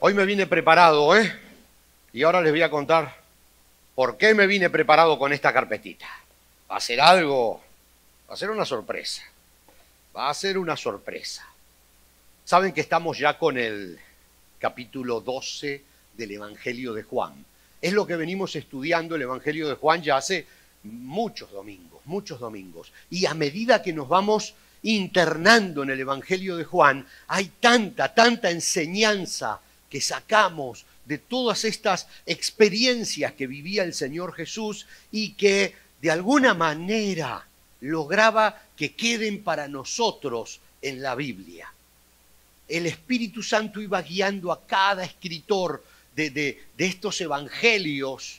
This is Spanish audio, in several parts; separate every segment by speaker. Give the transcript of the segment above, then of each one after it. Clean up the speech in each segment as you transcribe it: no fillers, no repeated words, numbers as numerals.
Speaker 1: Hoy me vine preparado, ¿eh? Y ahora les voy a contar por qué me vine preparado con esta carpetita. Va a ser algo, va a ser una sorpresa. Va a ser una sorpresa. Saben que estamos ya con el capítulo 12 del Evangelio de Juan. Es lo que venimos estudiando el Evangelio de Juan ya hace muchos domingos. Y a medida que nos vamos internando en el Evangelio de Juan, hay tanta enseñanza que sacamos de todas estas experiencias que vivía el Señor Jesús y que de alguna manera lograba que queden para nosotros en la Biblia. El Espíritu Santo iba guiando a cada escritor de estos evangelios,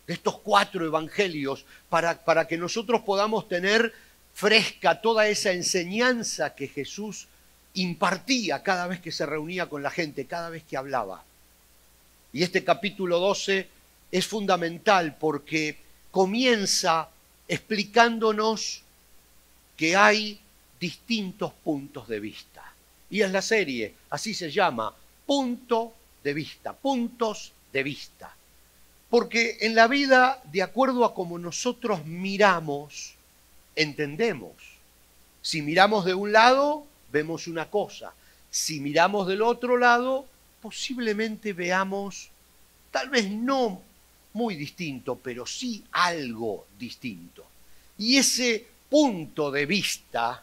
Speaker 1: de estos 4 evangelios, para que nosotros podamos tener fresca toda esa enseñanza que Jesús impartía cada vez que se reunía con la gente, cada vez que hablaba. Y este capítulo 12 es fundamental porque comienza explicándonos que hay distintos puntos de vista. Y es la serie, así se llama, punto de vista, puntos de vista. Porque en la vida, de acuerdo a cómo nosotros miramos, entendemos. Si miramos de un lado, vemos una cosa. Si miramos del otro lado, posiblemente veamos, tal vez no muy distinto, pero sí algo distinto. Y ese punto de vista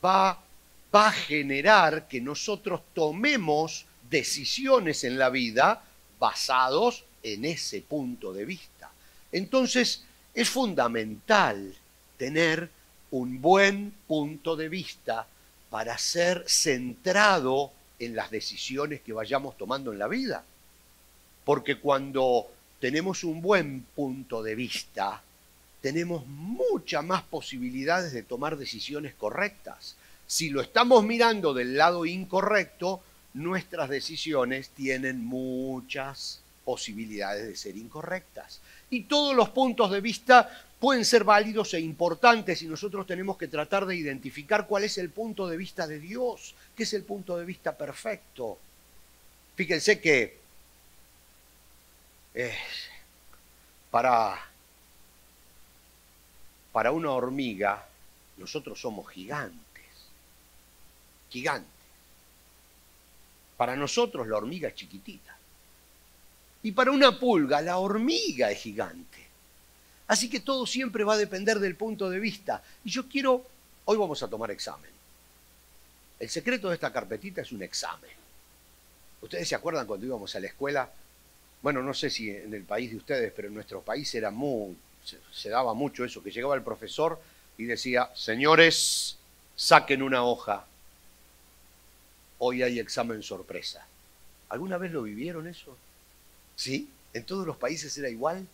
Speaker 1: va a generar que nosotros tomemos decisiones en la vida basados en ese punto de vista. Entonces, es fundamental tener un buen punto de vista para ser centrado en las decisiones que vayamos tomando en la vida. Porque cuando tenemos un buen punto de vista, tenemos muchas más posibilidades de tomar decisiones correctas. Si lo estamos mirando del lado incorrecto, nuestras decisiones tienen muchas posibilidades de ser incorrectas. Y todos los puntos de vista pueden ser válidos e importantes y nosotros tenemos que tratar de identificar cuál es el punto de vista de Dios, qué es el punto de vista perfecto. Fíjense que para una hormiga, nosotros somos gigantes. Gigantes. Para nosotros la hormiga es chiquitita. Y para una pulga, la hormiga es gigante. Así que todo siempre va a depender del punto de vista. Y hoy vamos a tomar examen. El secreto de esta carpetita es un examen. ¿Ustedes se acuerdan cuando íbamos a la escuela? Bueno, no sé si en el país de ustedes, pero en nuestro país se daba mucho eso, que llegaba el profesor y decía, señores, saquen una hoja. Hoy hay examen sorpresa. ¿Alguna vez lo vivieron eso? ¿Sí? ¿En todos los países era igual?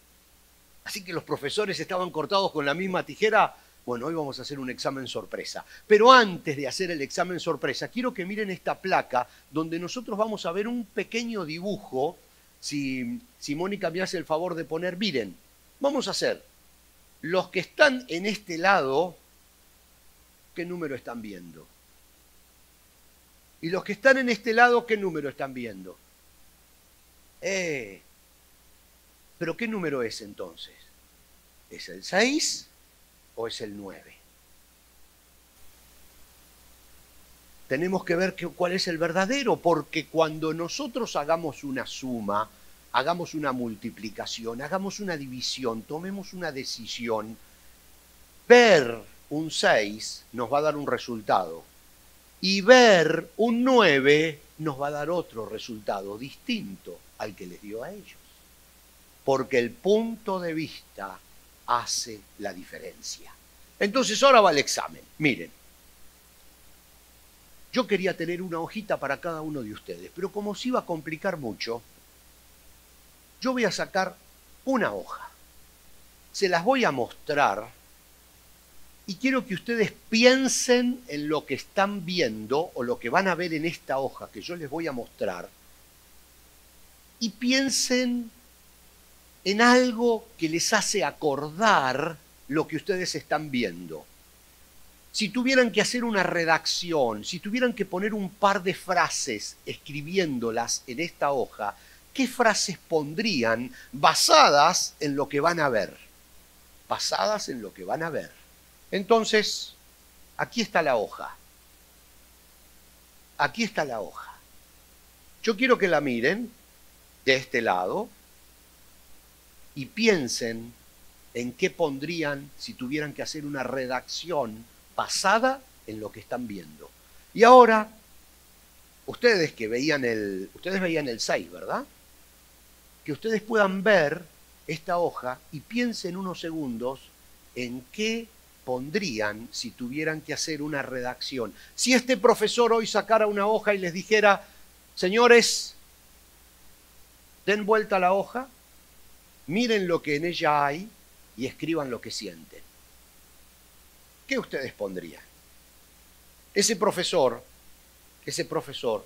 Speaker 1: Así que los profesores estaban cortados con la misma tijera. Bueno, hoy vamos a hacer un examen sorpresa. Pero antes de hacer el examen sorpresa, quiero que miren esta placa donde nosotros vamos a ver un pequeño dibujo. Si Mónica me hace el favor de poner, miren, vamos a hacer, los que están en este lado, ¿qué número están viendo? Y los que están en este lado, ¿qué número están viendo? ¿Pero qué número es entonces? ¿Es el 6 o es el 9? Tenemos que ver cuál es el verdadero, porque cuando nosotros hagamos una suma, hagamos una multiplicación, hagamos una división, tomemos una decisión, ver un 6 nos va a dar un resultado y ver un 9 nos va a dar otro resultado distinto al que les dio a ellos. Porque el punto de vista hace la diferencia. Entonces ahora va el examen. Miren, yo quería tener una hojita para cada uno de ustedes, pero como se iba a complicar mucho, yo voy a sacar una hoja. Se las voy a mostrar y quiero que ustedes piensen en lo que están viendo o lo que van a ver en esta hoja que yo les voy a mostrar y piensen en algo que les hace acordar lo que ustedes están viendo. si tuvieran que hacer una redacción, si tuvieran que poner un par de frases escribiéndolas en esta hoja, ¿qué frases pondrían basadas en lo que van a ver? Basadas en lo que van a ver. Entonces, aquí está la hoja. Aquí está la hoja. Yo quiero que la miren de este lado y piensen en qué pondrían si tuvieran que hacer una redacción basada en lo que están viendo. Y ahora, ustedes veían el 6, ¿verdad? Que ustedes puedan ver esta hoja y piensen unos segundos en qué pondrían si tuvieran que hacer una redacción. Si este profesor hoy sacara una hoja y les dijera, señores, den vuelta a la hoja, miren lo que en ella hay y escriban lo que sienten. ¿Qué ustedes pondrían? Ese profesor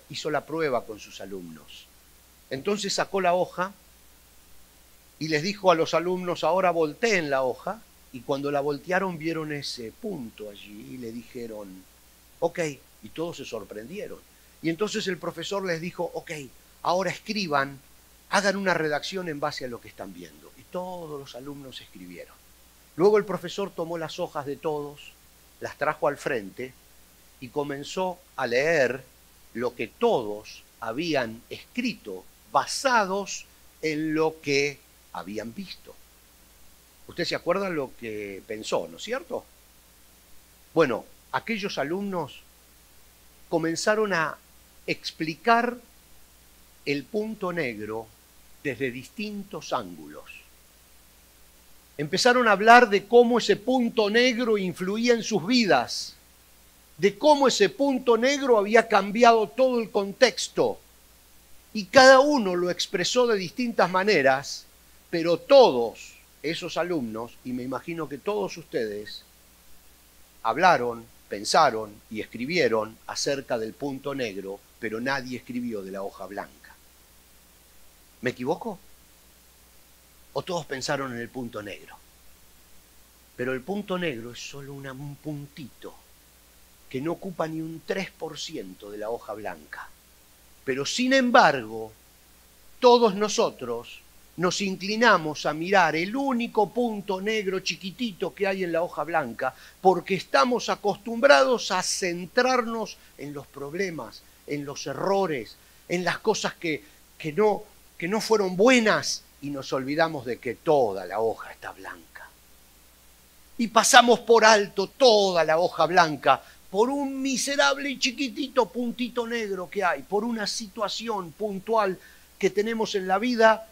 Speaker 1: hizo la prueba con sus alumnos. Entonces sacó la hoja y les dijo a los alumnos, ahora volteen la hoja, y cuando la voltearon vieron ese punto allí y le dijeron, ok, y todos se sorprendieron. Y entonces el profesor les dijo, ok, ahora escriban, hagan una redacción en base a lo que están viendo. Y todos los alumnos escribieron. Luego el profesor tomó las hojas de todos, las trajo al frente y comenzó a leer lo que todos habían escrito, basados en lo que habían visto. ¿Usted se acuerda lo que pensó, no es cierto? Bueno, aquellos alumnos comenzaron a explicar el punto negro desde distintos ángulos. Empezaron a hablar de cómo ese punto negro influía en sus vidas, de cómo ese punto negro había cambiado todo el contexto. Y cada uno lo expresó de distintas maneras, pero todos esos alumnos, y me imagino que todos ustedes, hablaron, pensaron y escribieron acerca del punto negro, pero nadie escribió de la hoja blanca. ¿Me equivoco? ¿O todos pensaron en el punto negro? Pero el punto negro es solo un puntito que no ocupa ni un 3% de la hoja blanca. Pero sin embargo, todos nosotros nos inclinamos a mirar el único punto negro chiquitito que hay en la hoja blanca, porque estamos acostumbrados a centrarnos en los problemas, en los errores, en las cosas que no fueron buenas, y nos olvidamos de que toda la hoja está blanca. Y pasamos por alto toda la hoja blanca por un miserable y chiquitito puntito negro que hay, por una situación puntual que tenemos en la vida,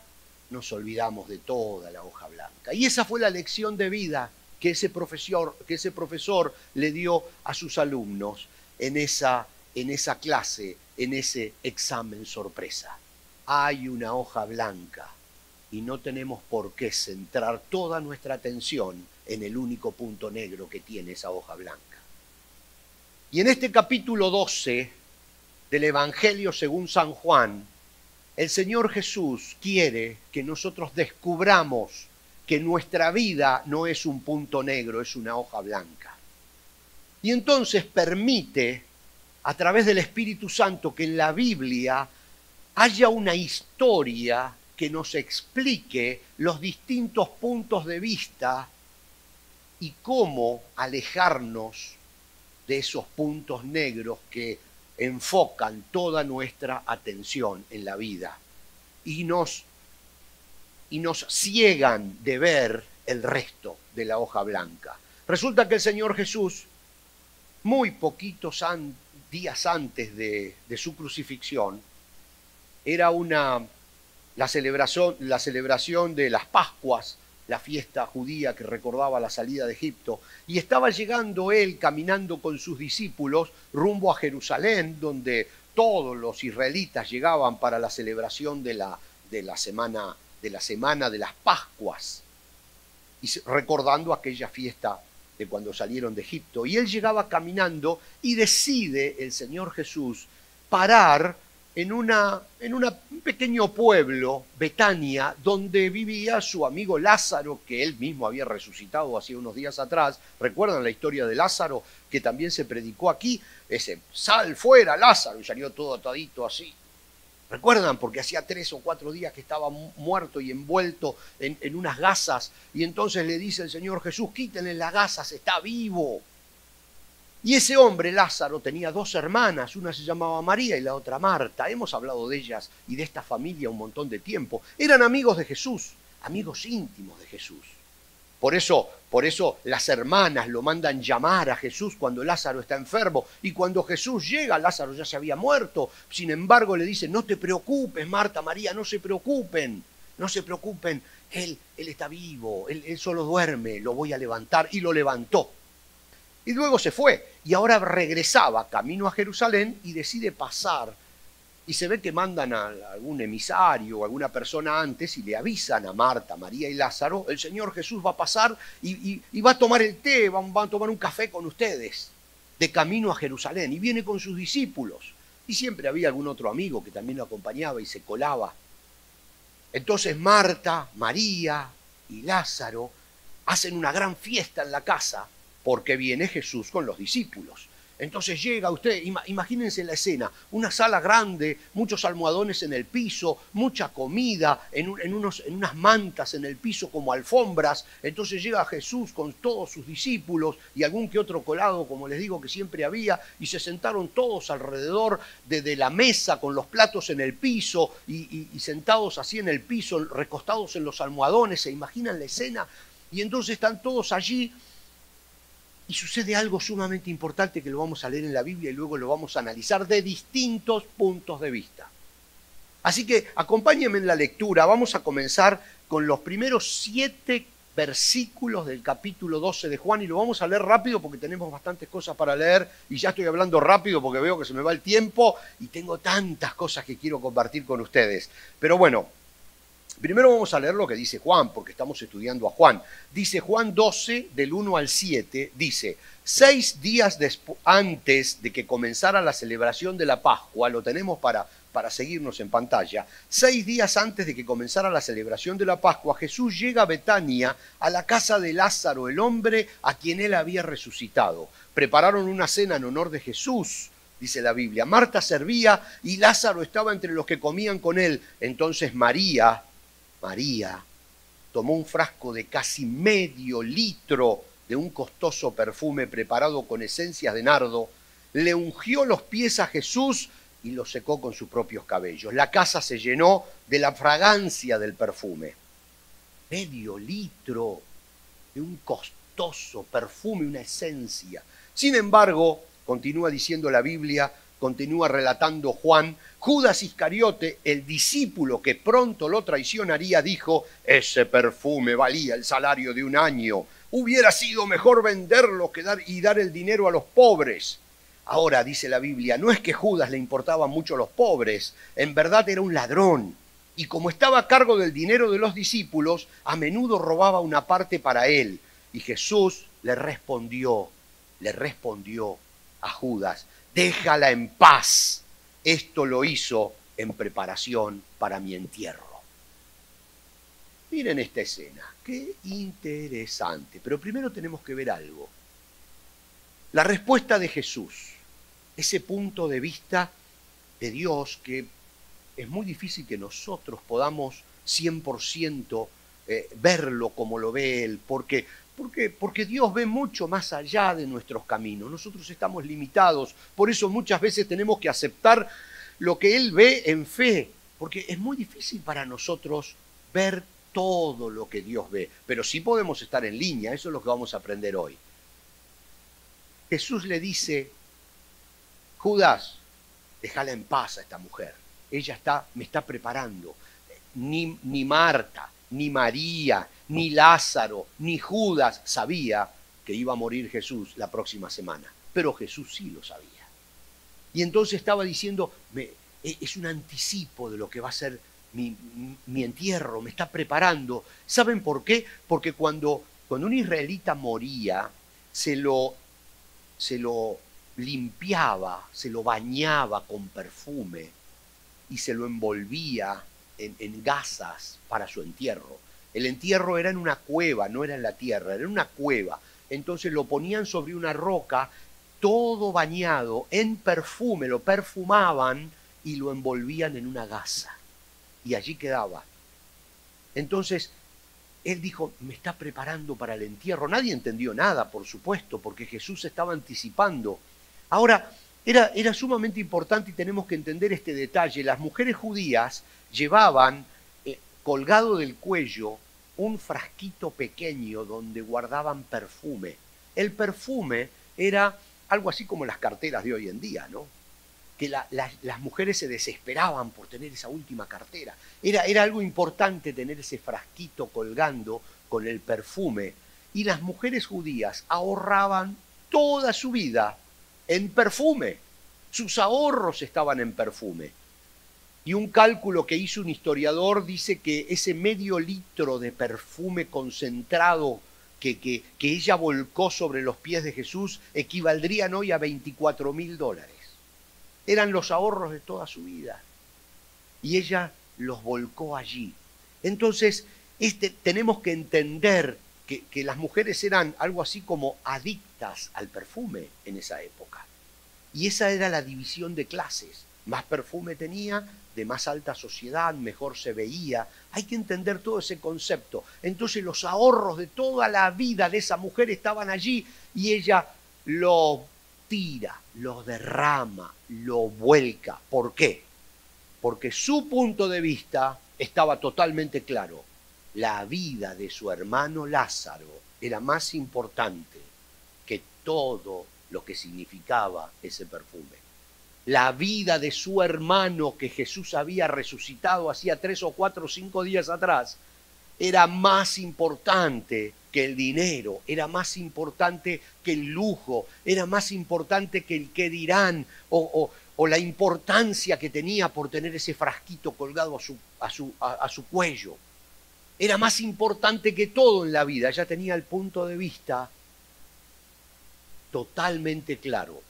Speaker 1: nos olvidamos de toda la hoja blanca. Y esa fue la lección de vida que ese profesor le dio a sus alumnos en esa clase, en ese examen sorpresa. Hay una hoja blanca y no tenemos por qué centrar toda nuestra atención en el único punto negro que tiene esa hoja blanca. Y en este capítulo 12 del Evangelio según San Juan, el Señor Jesús quiere que nosotros descubramos que nuestra vida no es un punto negro, es una hoja blanca. Y entonces permite, a través del Espíritu Santo, que en la Biblia haya una historia que nos explique los distintos puntos de vista y cómo alejarnos de esos puntos negros que enfocan toda nuestra atención en la vida y nos ciegan de ver el resto de la hoja blanca. Resulta que el Señor Jesús, muy poquitos días antes de su crucifixión, era la celebración de las Pascuas, la fiesta judía que recordaba la salida de Egipto, y estaba llegando él caminando con sus discípulos rumbo a Jerusalén, donde todos los israelitas llegaban para la celebración de la semana de las Pascuas, y recordando aquella fiesta de cuando salieron de Egipto. Y él llegaba caminando y decide el Señor Jesús parar un pequeño pueblo, Betania, donde vivía su amigo Lázaro, que él mismo había resucitado hacía unos días atrás. ¿Recuerdan la historia de Lázaro, que también se predicó aquí? Ese, sal fuera Lázaro, y salió todo atadito así. ¿Recuerdan? Porque hacía 3 o 4 días que estaba muerto y envuelto en unas gasas, y entonces le dice el Señor Jesús, quítenle las gasas, está vivo. Y ese hombre, Lázaro, tenía 2 hermanas, una se llamaba María y la otra Marta. Hemos hablado de ellas y de esta familia un montón de tiempo. Eran amigos de Jesús, amigos íntimos de Jesús. Por eso las hermanas lo mandan llamar a Jesús cuando Lázaro está enfermo. Y cuando Jesús llega, Lázaro ya se había muerto. Sin embargo, le dicen, no te preocupes, Marta, María, no se preocupen. No se preocupen, él está vivo, él solo duerme, lo voy a levantar. Y lo levantó. Y luego se fue, y ahora regresaba camino a Jerusalén y decide pasar. Y se ve que mandan a algún emisario o alguna persona antes y le avisan a Marta, María y Lázaro, el Señor Jesús va a pasar y va a tomar el té, van a tomar un café con ustedes, de camino a Jerusalén, y viene con sus discípulos. Y siempre había algún otro amigo que también lo acompañaba y se colaba. Entonces Marta, María y Lázaro hacen una gran fiesta en la casa, porque viene Jesús con los discípulos. Entonces llega usted, imagínense la escena, una sala grande, muchos almohadones en el piso, mucha comida, en unas mantas en el piso como alfombras. Entonces llega Jesús con todos sus discípulos y algún que otro colado, como les digo, que siempre había, y se sentaron todos alrededor de la mesa con los platos en el piso y sentados así en el piso, recostados en los almohadones. ¿Se imaginan la escena? Y entonces están todos allí. Y sucede algo sumamente importante que lo vamos a leer en la Biblia y luego lo vamos a analizar de distintos puntos de vista. Así que acompáñenme en la lectura. Vamos a comenzar con los primeros 7 versículos del capítulo 12 de Juan y lo vamos a leer rápido porque tenemos bastantes cosas para leer y ya estoy hablando rápido porque veo que se me va el tiempo y tengo tantas cosas que quiero compartir con ustedes. Pero bueno, primero vamos a leer lo que dice Juan, porque estamos estudiando a Juan. Dice Juan 12, del 1 al 7, dice, 6 días antes de que comenzara la celebración de la Pascua, lo tenemos para seguirnos en pantalla, 6 días antes de que comenzara la celebración de la Pascua, Jesús llega a Betania, a la casa de Lázaro, el hombre a quien él había resucitado. Prepararon una cena en honor de Jesús, dice la Biblia. Marta servía y Lázaro estaba entre los que comían con él. Entonces María tomó un frasco de casi medio litro de un costoso perfume preparado con esencias de nardo, le ungió los pies a Jesús y los secó con sus propios cabellos. La casa se llenó de la fragancia del perfume. Medio litro de un costoso perfume, una esencia. Sin embargo, continúa diciendo la Biblia, continúa relatando Juan, Judas Iscariote, el discípulo que pronto lo traicionaría, dijo, ese perfume valía el salario de un año. Hubiera sido mejor venderlo y dar el dinero a los pobres. Ahora, dice la Biblia, no es que Judas le importaban mucho los pobres, en verdad era un ladrón. Y como estaba a cargo del dinero de los discípulos, a menudo robaba una parte para él. Y Jesús le respondió a Judas, déjala en paz. Esto lo hizo en preparación para mi entierro. Miren esta escena, qué interesante. Pero primero tenemos que ver algo. La respuesta de Jesús, ese punto de vista de Dios que es muy difícil que nosotros podamos 100% verlo como lo ve Él, porque Dios ve mucho más allá de nuestros caminos. Nosotros estamos limitados, por eso muchas veces tenemos que aceptar lo que Él ve en fe, porque es muy difícil para nosotros ver todo lo que Dios ve, pero sí podemos estar en línea, eso es lo que vamos a aprender hoy. Jesús le dice, Judas, déjala en paz a esta mujer, ella me está preparando. Ni Marta, ni María, ni Lázaro, ni Judas sabía que iba a morir Jesús la próxima semana, pero Jesús sí lo sabía. Y entonces estaba diciendo, es un anticipo de lo que va a ser mi entierro, me está preparando. ¿Saben por qué? Porque cuando un israelita moría, se lo limpiaba, se lo bañaba con perfume, y se lo envolvía en gasas para su entierro. El entierro era en una cueva, no era en la tierra, era en una cueva. Entonces lo ponían sobre una roca, todo bañado en perfume, lo perfumaban y lo envolvían en una gasa. Y allí quedaba. Entonces, él dijo, me está preparando para el entierro. Nadie entendió nada, por supuesto, porque Jesús estaba anticipando. Ahora, era sumamente importante y tenemos que entender este detalle. Las mujeres judías llevaban colgado del cuello un frasquito pequeño donde guardaban perfume. El perfume era algo así como las carteras de hoy en día, ¿no? Que las mujeres se desesperaban por tener esa última cartera. Era algo importante tener ese frasquito colgando con el perfume. Y las mujeres judías ahorraban toda su vida en perfume. Sus ahorros estaban en perfume. Y un cálculo que hizo un historiador dice que ese medio litro de perfume concentrado que ella volcó sobre los pies de Jesús equivaldrían hoy a $24.000. Eran los ahorros de toda su vida. Y ella los volcó allí. Entonces, tenemos que entender que las mujeres eran algo así como adictas al perfume en esa época. Y esa era la división de clases. Más perfume tenía, de más alta sociedad, mejor se veía. Hay que entender todo ese concepto. Entonces los ahorros de toda la vida de esa mujer estaban allí y ella lo tira, lo derrama, lo vuelca. ¿Por qué? Porque su punto de vista estaba totalmente claro. La vida de su hermano Lázaro era más importante que todo lo que significaba ese perfume. La vida de su hermano que Jesús había resucitado hacía 3 o 4 o 5 días atrás era más importante que el dinero, era más importante que el lujo, era más importante que el qué dirán o la importancia que tenía por tener ese frasquito colgado a su cuello. Era más importante que todo en la vida. Ella tenía el punto de vista totalmente claro.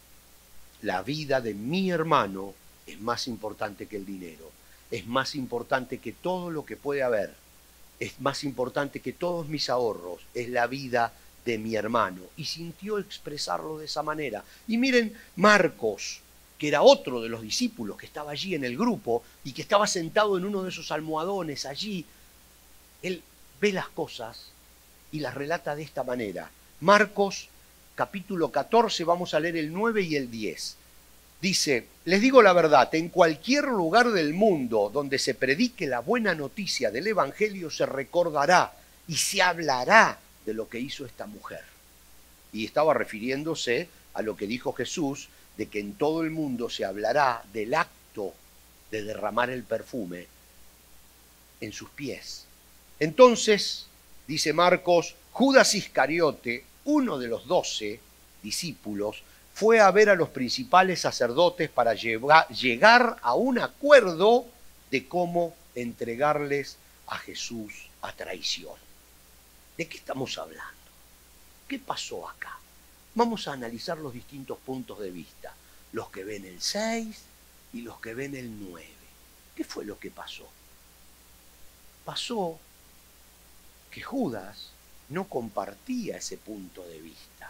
Speaker 1: La vida de mi hermano es más importante que el dinero, es más importante que todo lo que puede haber, es más importante que todos mis ahorros, es la vida de mi hermano. Y sintió expresarlo de esa manera. Y miren, Marcos, que era otro de los discípulos que estaba allí en el grupo y que estaba sentado en uno de esos almohadones allí, él ve las cosas y las relata de esta manera. Marcos capítulo 14, vamos a leer el 9 y el 10. Dice, les digo la verdad, en cualquier lugar del mundo donde se predique la buena noticia del Evangelio se recordará y se hablará de lo que hizo esta mujer. Y estaba refiriéndose a lo que dijo Jesús, de que en todo el mundo se hablará del acto de derramar el perfume en sus pies. Entonces, dice Marcos, Judas Iscariote, uno de los 12 discípulos, fue a ver a los principales sacerdotes para llegar a un acuerdo de cómo entregarles a Jesús a traición. ¿De qué estamos hablando? ¿Qué pasó acá? Vamos a analizar los distintos puntos de vista, los que ven el 6 y los que ven el 9. ¿Qué fue lo que pasó? Pasó que Judas no compartía ese punto de vista.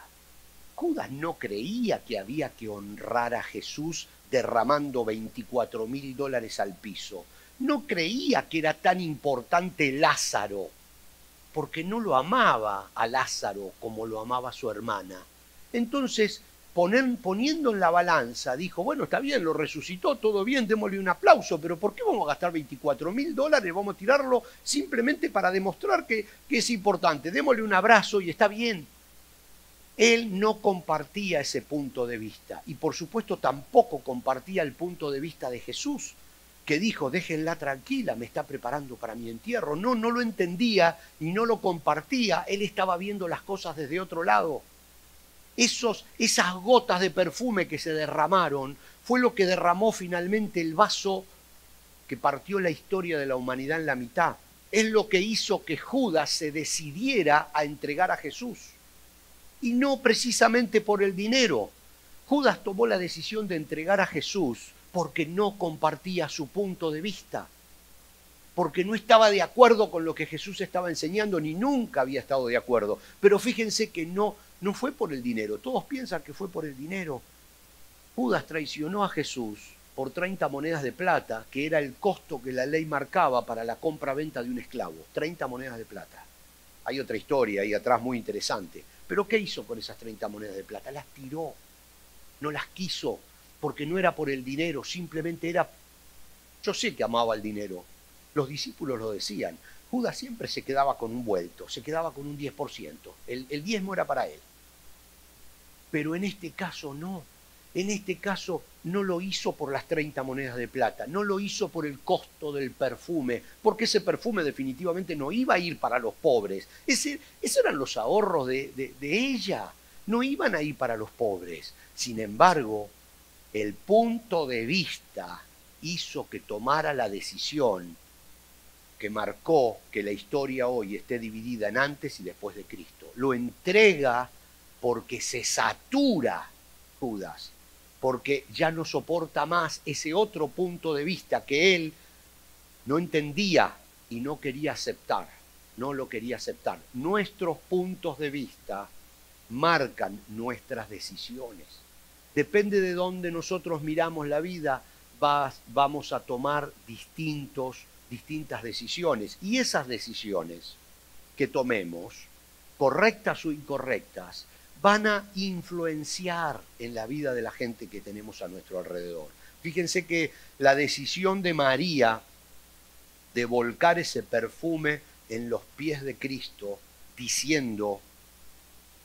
Speaker 1: Judas no creía que había que honrar a Jesús derramando $24.000 al piso. No creía que era tan importante Lázaro, porque no lo amaba a Lázaro como lo amaba a su hermana. Entonces, poniendo en la balanza, dijo, bueno, está bien, lo resucitó, todo bien, démosle un aplauso, pero ¿por qué vamos a gastar $24.000? Vamos a tirarlo simplemente para demostrar que es importante. Démosle un abrazo y está bien. Él no compartía ese punto de vista y por supuesto tampoco compartía el punto de vista de Jesús, que dijo, déjenla tranquila, me está preparando para mi entierro. No lo entendía y no lo compartía, él estaba viendo las cosas desde otro lado. Esas gotas de perfume que se derramaron fue lo que derramó finalmente el vaso que partió la historia de la humanidad en la mitad. Es lo que hizo que Judas se decidiera a entregar a Jesús. Y no precisamente por el dinero. Judas tomó la decisión de entregar a Jesús porque no compartía su punto de vista, porque no estaba de acuerdo con lo que Jesús estaba enseñando, ni nunca había estado de acuerdo. Pero fíjense que no fue por el dinero. Todos piensan que fue por el dinero. Judas traicionó a Jesús por 30 monedas de plata, que era el costo que la ley marcaba para la compra-venta de un esclavo. 30 monedas de plata. Hay otra historia ahí atrás muy interesante. Pero ¿qué hizo con esas 30 monedas de plata? Las tiró. No las quiso, porque no era por el dinero, simplemente era... Yo sé que amaba el dinero. Los discípulos lo decían. Judas siempre se quedaba con un vuelto, se quedaba con un 10%. El diezmo era para él. Pero en este caso no. En este caso no lo hizo por las 30 monedas de plata, no lo hizo por el costo del perfume, porque ese perfume definitivamente no iba a ir para los pobres. Esos eran los ahorros de ella, no iban a ir para los pobres. Sin embargo, el punto de vista hizo que tomara la decisión que marcó que la historia hoy esté dividida en antes y después de Cristo. Lo entrega porque se satura Judas, porque ya no soporta más ese otro punto de vista que él no entendía y no quería aceptar, no lo quería aceptar. Nuestros puntos de vista marcan nuestras decisiones. Depende de dónde nosotros miramos la vida, vamos a tomar distintas decisiones. Y esas decisiones que tomemos, correctas o incorrectas, van a influenciar en la vida de la gente que tenemos a nuestro alrededor. Fíjense que la decisión de María de volcar ese perfume en los pies de Cristo, diciendo,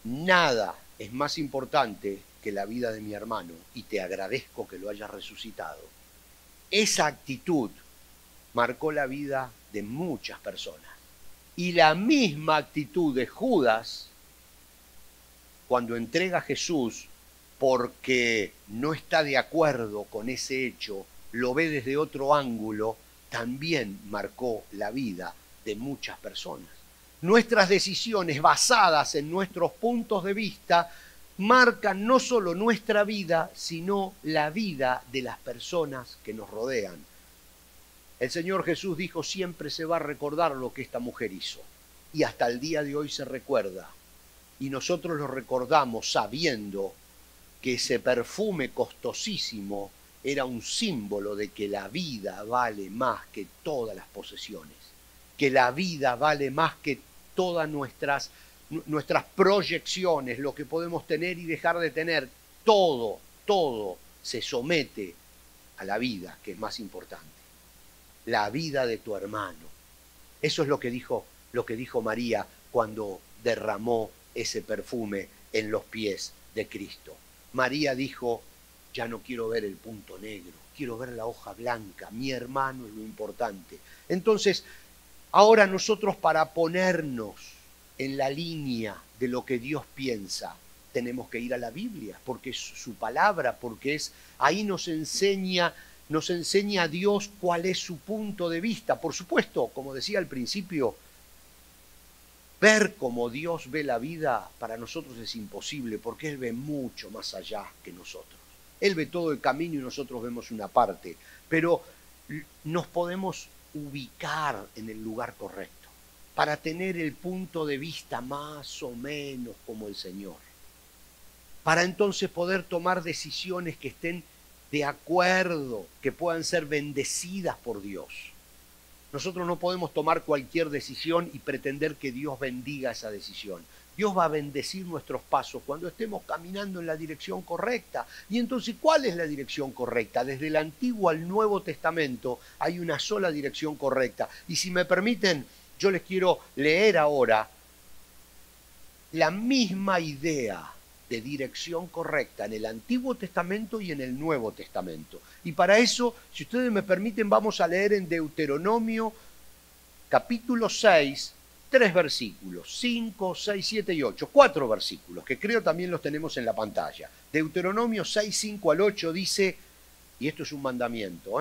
Speaker 1: nada es más importante que la vida de mi hermano y te agradezco que lo hayas resucitado. Esa actitud marcó la vida de muchas personas. Y la misma actitud de Judas, cuando entrega a Jesús porque no está de acuerdo con ese hecho, lo ve desde otro ángulo, también marcó la vida de muchas personas. Nuestras decisiones basadas en nuestros puntos de vista marcan no solo nuestra vida, sino la vida de las personas que nos rodean. El Señor Jesús dijo, siempre se va a recordar lo que esta mujer hizo. Y hasta el día de hoy se recuerda. Y nosotros lo recordamos sabiendo que ese perfume costosísimo era un símbolo de que la vida vale más que todas las posesiones, que la vida vale más que todas nuestras proyecciones, lo que podemos tener y dejar de tener. Todo se somete a la vida, que es más importante. La vida de tu hermano. Eso es lo que dijo María cuando derramó ese perfume en los pies de Cristo. María dijo, ya no quiero ver el punto negro, quiero ver la hoja blanca, mi hermano es lo importante. Entonces, ahora nosotros para ponernos en la línea de lo que Dios piensa, tenemos que ir a la Biblia, porque es su palabra, porque ahí nos enseña a Dios cuál es su punto de vista. Por supuesto, como decía al principio, ver cómo Dios ve la vida para nosotros es imposible, porque Él ve mucho más allá que nosotros. Él ve todo el camino y nosotros vemos una parte, pero nos podemos ubicar en el lugar correcto para tener el punto de vista más o menos como el Señor, para entonces poder tomar decisiones que estén de acuerdo, que puedan ser bendecidas por Dios. Nosotros no podemos tomar cualquier decisión y pretender que Dios bendiga esa decisión. Dios va a bendecir nuestros pasos cuando estemos caminando en la dirección correcta. Y entonces, ¿cuál es la dirección correcta? Desde el Antiguo al Nuevo Testamento hay una sola dirección correcta. Y si me permiten, yo les quiero leer ahora la misma idea de dirección correcta en el Antiguo Testamento y en el Nuevo Testamento. Y para eso, si ustedes me permiten, vamos a leer en Deuteronomio capítulo 6, 3 versículos, 5, 6, 7 y 8, 4 versículos, que creo también los tenemos en la pantalla. Deuteronomio 6, 5 al 8 dice, y esto es un mandamiento,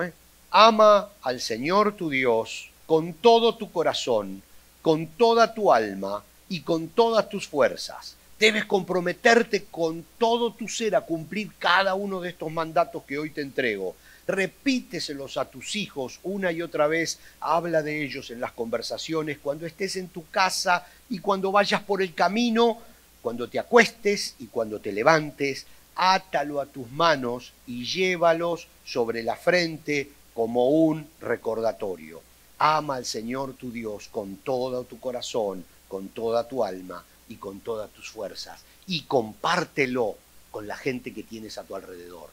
Speaker 1: ama al Señor tu Dios con todo tu corazón, con toda tu alma y con todas tus fuerzas. Debes comprometerte con todo tu ser a cumplir cada uno de estos mandatos que hoy te entrego. repíteselos a tus hijos una y otra vez, habla de ellos en las conversaciones, cuando estés en tu casa y cuando vayas por el camino, cuando te acuestes y cuando te levantes, átalo a tus manos y llévalos sobre la frente como un recordatorio. Ama al Señor tu Dios con todo tu corazón, con toda tu alma y con todas tus fuerzas. Y compártelo con la gente que tienes a tu alrededor.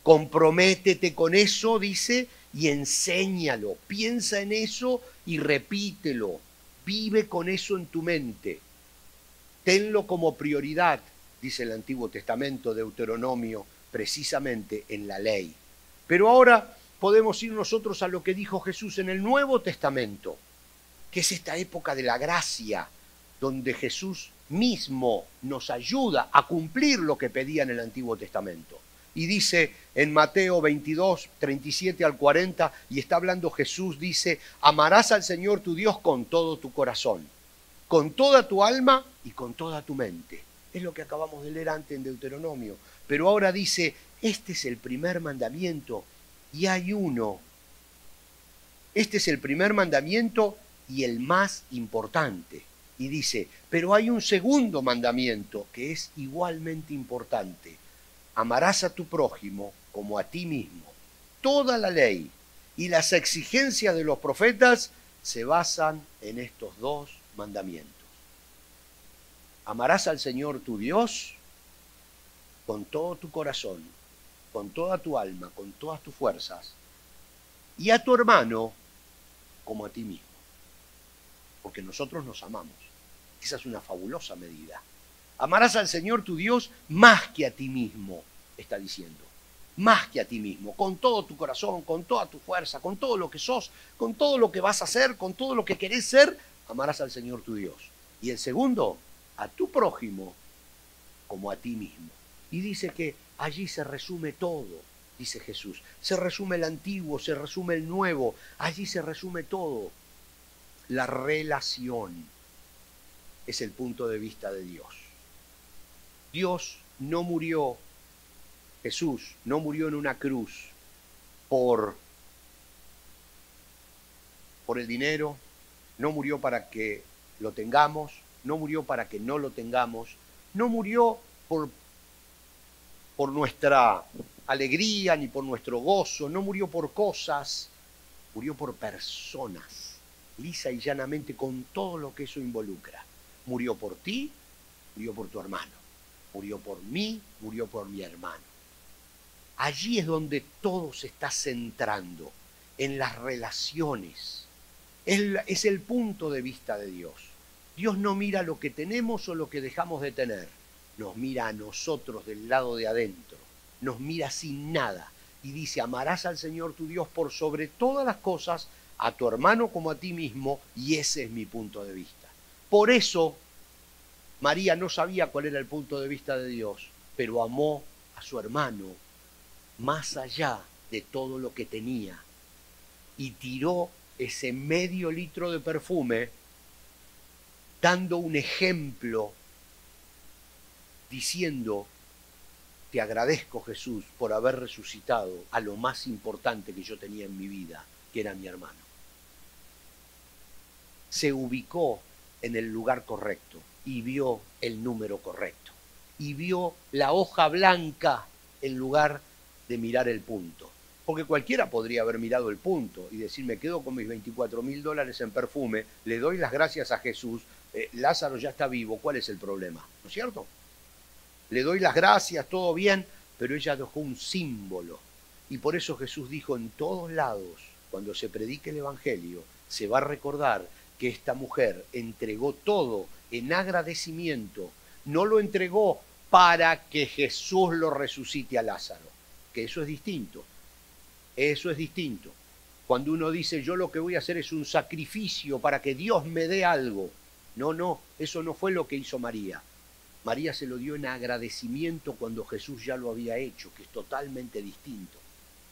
Speaker 1: Comprométete con eso, dice, y enséñalo. Piensa en eso y repítelo. Vive con eso en tu mente. Tenlo como prioridad, dice el Antiguo Testamento, Deuteronomio, precisamente en la ley. Pero ahora podemos ir nosotros a lo que dijo Jesús en el Nuevo Testamento, que es esta época de la gracia, donde Jesús mismo nos ayuda a cumplir lo que pedía en el Antiguo Testamento. Y dice en Mateo 22, 37 al 40, y está hablando Jesús, dice, amarás al Señor tu Dios con todo tu corazón, con toda tu alma y con toda tu mente. Es lo que acabamos de leer antes en Deuteronomio. Pero ahora dice, este es el primer mandamiento y hay uno. Este es el primer mandamiento y el más importante. Y dice, pero hay un segundo mandamiento que es igualmente importante. Amarás a tu prójimo como a ti mismo. Toda la ley y las exigencias de los profetas se basan en estos dos mandamientos. Amarás al Señor tu Dios con todo tu corazón, con toda tu alma, con todas tus fuerzas, y a tu hermano como a ti mismo. Porque nosotros nos amamos. Esa es una fabulosa medida. Amarás al Señor tu Dios más que a ti mismo, está diciendo. Más que a ti mismo, con todo tu corazón, con toda tu fuerza, con todo lo que sos, con todo lo que vas a hacer, con todo lo que querés ser, amarás al Señor tu Dios. Y el segundo, a tu prójimo como a ti mismo. Y dice que allí se resume todo, dice Jesús. Se resume el antiguo, se resume el nuevo, allí se resume todo. La relación es el punto de vista de Dios. Dios no murió, Jesús no murió en una cruz por el dinero, no murió para que lo tengamos, no murió para que no lo tengamos, no murió por nuestra alegría ni por nuestro gozo, no murió por cosas, murió por personas, lisa y llanamente, con todo lo que eso involucra. Murió por ti, murió por tu hermano, murió por mí, murió por mi hermano. Allí es donde todo se está centrando, en las relaciones. Es el punto de vista de Dios. Dios no mira lo que tenemos o lo que dejamos de tener. Nos mira a nosotros del lado de adentro. Nos mira sin nada. Y dice, amarás al Señor tu Dios por sobre todas las cosas, a tu hermano como a ti mismo, y ese es mi punto de vista. Por eso, María no sabía cuál era el punto de vista de Dios, pero amó a su hermano más allá de todo lo que tenía. Y tiró ese medio litro de perfume, dando un ejemplo, diciendo, te agradezco, Jesús, por haber resucitado a lo más importante que yo tenía en mi vida, que era mi hermano. Se ubicó en el lugar correcto y vio el número correcto. Y vio la hoja blanca en lugar de mirar el punto. Porque cualquiera podría haber mirado el punto y decir, me quedo con mis $24.000 en perfume, le doy las gracias a Jesús, Lázaro ya está vivo, ¿cuál es el problema? ¿No es cierto? Le doy las gracias, todo bien, pero ella dejó un símbolo. Y por eso Jesús dijo, en todos lados, cuando se predique el Evangelio, se va a recordar que esta mujer entregó todo en agradecimiento. No lo entregó para que Jesús lo resucite a Lázaro, que eso es distinto. Eso es distinto. Cuando uno dice, yo lo que voy a hacer es un sacrificio para que Dios me dé algo. No, eso no fue lo que hizo María. María se lo dio en agradecimiento cuando Jesús ya lo había hecho, que es totalmente distinto.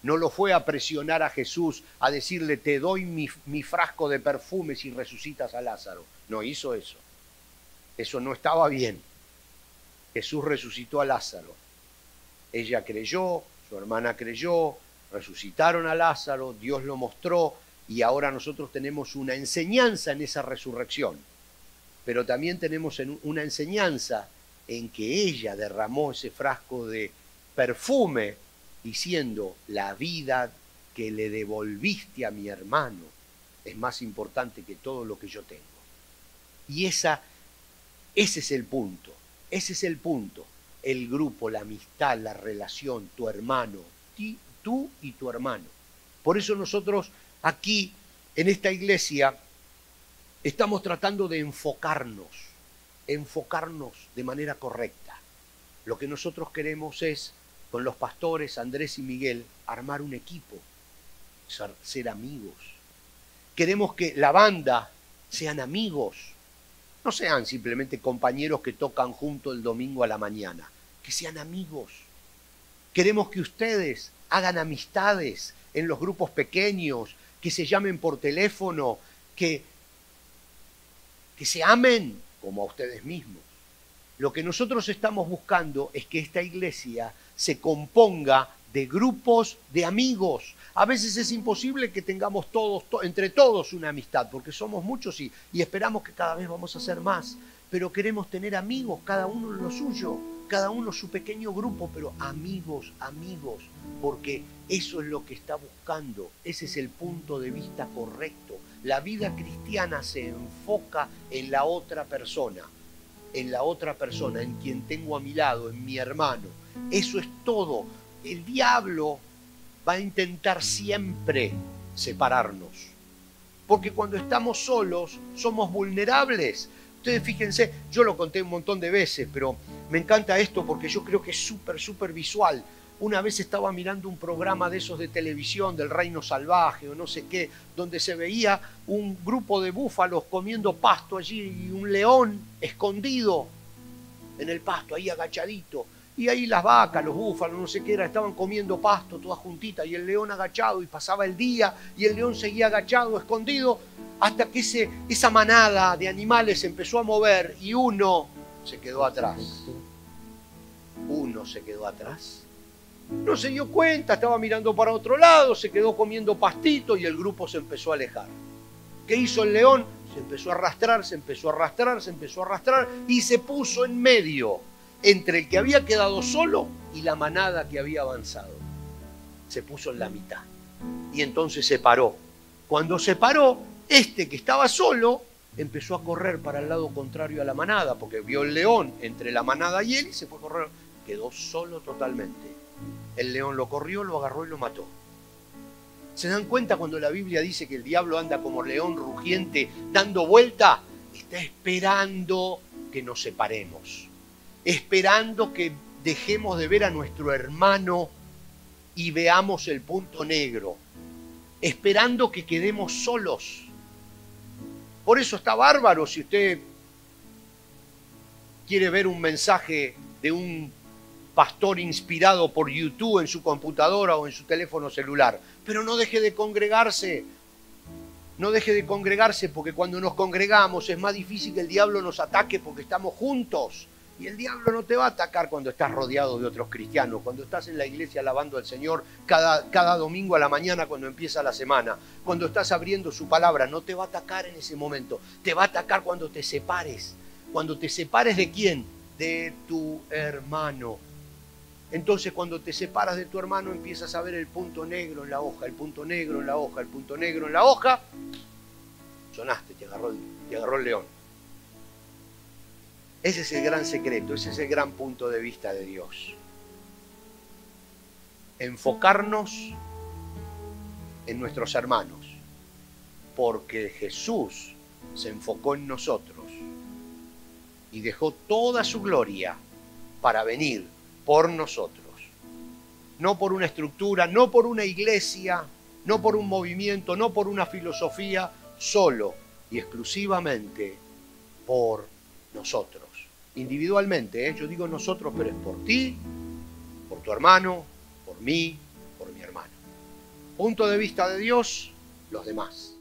Speaker 1: No lo fue a presionar a Jesús, a decirle, te doy mi frasco de perfume si resucitas a Lázaro. No hizo eso. Eso no estaba bien. Jesús resucitó a Lázaro. Ella creyó, su hermana creyó, Resucitaron a Lázaro, Dios lo mostró y ahora nosotros tenemos una enseñanza en esa resurrección. Pero también tenemos una enseñanza en que ella derramó ese frasco de perfume diciendo: la vida que le devolviste a mi hermano es más importante que todo lo que yo tengo. Y ese es el punto, ese es el punto. El grupo, la amistad, la relación, tu hermano, tú y tu hermano. Por eso nosotros aquí, en esta iglesia, estamos tratando de enfocarnos de manera correcta. Lo que nosotros queremos es, con los pastores Andrés y Miguel, armar un equipo, ser amigos. Queremos que la banda sean amigos, no sean simplemente compañeros que tocan juntos el domingo a la mañana, que sean amigos. Queremos que ustedes hagan amistades en los grupos pequeños, que se llamen por teléfono, que se amen como a ustedes mismos. Lo que nosotros estamos buscando es que esta iglesia se componga de grupos de amigos. A veces es imposible que tengamos entre todos una amistad, porque somos muchos y esperamos que cada vez vamos a ser más. Pero queremos tener amigos, cada uno lo suyo, cada uno su pequeño grupo, pero amigos, porque eso es lo que está buscando. Ese es el punto de vista correcto. La vida cristiana se enfoca en la otra persona, en quien tengo a mi lado, en mi hermano. Eso es todo. El diablo va a intentar siempre separarnos, porque cuando estamos solos somos vulnerables. Ustedes fíjense, yo lo conté un montón de veces, pero me encanta esto porque yo creo que es súper visual. Una vez estaba mirando un programa de esos de televisión, del Reino Salvaje o no sé qué, donde se veía un grupo de búfalos comiendo pasto allí y un león escondido en el pasto, ahí agachadito. Y ahí las vacas, los búfalos, no sé qué era, estaban comiendo pasto todas juntitas y el león agachado, y pasaba el día y el león seguía agachado, escondido, hasta que esa manada de animales se empezó a mover y uno se quedó atrás. No se dio cuenta, estaba mirando para otro lado, se quedó comiendo pastito y el grupo se empezó a alejar. ¿Qué hizo el león? Se empezó a arrastrar y se puso en medio entre el que había quedado solo y la manada que había avanzado. Se puso en la mitad y entonces se paró. Cuando se paró, este que estaba solo empezó a correr para el lado contrario a la manada, porque vio el león entre la manada y él y se fue a correr. Quedó solo totalmente. El león lo corrió, lo agarró y lo mató. ¿Se dan cuenta cuando la Biblia dice que el diablo anda como león rugiente dando vuelta? Está esperando que nos separemos, esperando que dejemos de ver a nuestro hermano y veamos el punto negro, esperando que quedemos solos. Por eso está bárbaro si usted quiere ver un mensaje de un pastor inspirado por YouTube en su computadora o en su teléfono celular. Pero no deje de congregarse. No deje de congregarse, porque cuando nos congregamos es más difícil que el diablo nos ataque porque estamos juntos. Y el diablo no te va a atacar cuando estás rodeado de otros cristianos, cuando estás en la iglesia alabando al Señor cada domingo a la mañana cuando empieza la semana, cuando estás abriendo su palabra. No te va a atacar en ese momento. Te va a atacar cuando te separes. Cuando te separes ¿de quién? De tu hermano. Entonces cuando te separas de tu hermano empiezas a ver el punto negro en la hoja, el punto negro en la hoja, el punto negro en la hoja. Sonaste, te agarró el león. Ese es el gran secreto, ese es el gran punto de vista de Dios. Enfocarnos en nuestros hermanos, porque Jesús se enfocó en nosotros y dejó toda su gloria para venir por nosotros. No por una estructura, no por una iglesia, no por un movimiento, no por una filosofía, solo y exclusivamente por nosotros. Individualmente, yo digo nosotros, pero es por ti, por tu hermano, por mí, por mi hermano. Punto de vista de Dios, los demás.